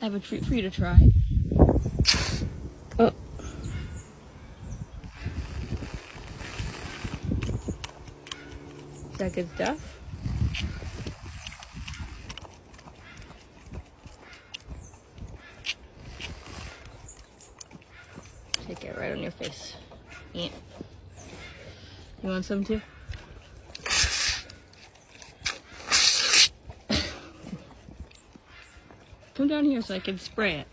I have a treat for you to try. Oh. Is that good stuff? Take it right on your face. Yeah. You want some too? Come down here so I can spray it.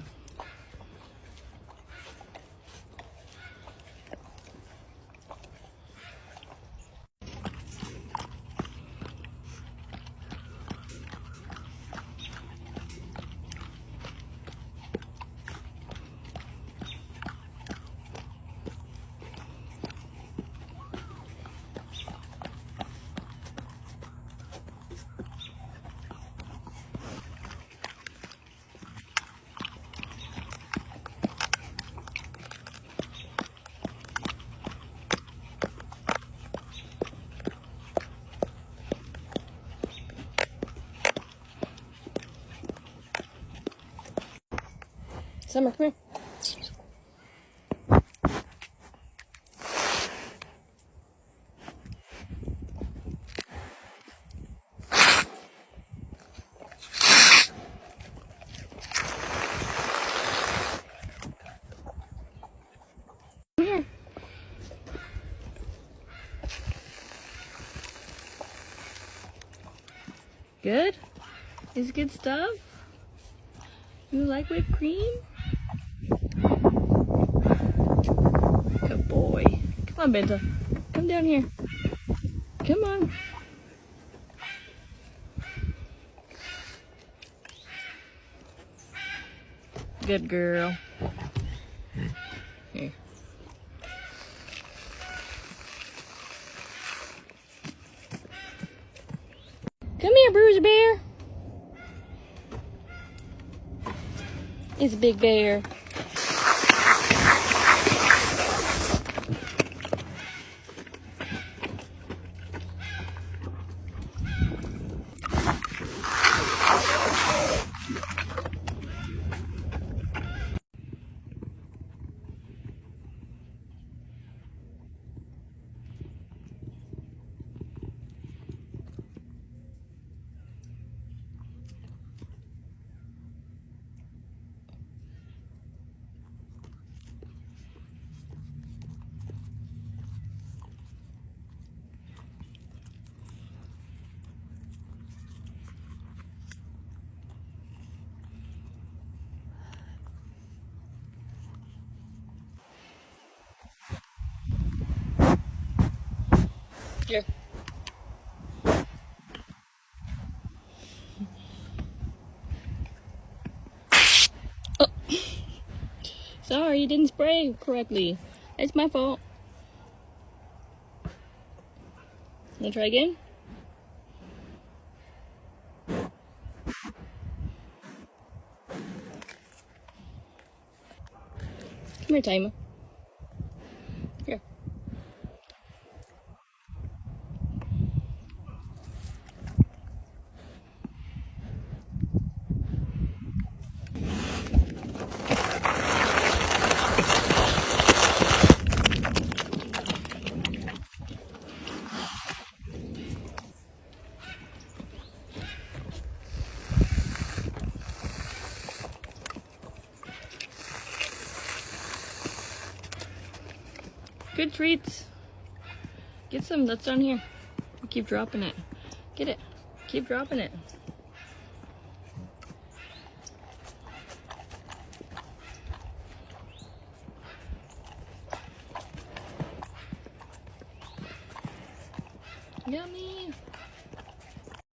Summer, come here. Come here. Good? Is it good stuff? You like whipped cream? Good boy. Come on, Benta. Come down here. Come on. Good girl. Here. Come here, Bruiser Bear. It's a big bear. Here. Oh. Sorry, you didn't spray correctly. It's my fault. Wanna try again? Come here, Taima. Here. Good treats. Get some that's down here. Keep dropping it. Get it. Keep dropping it. Yummy.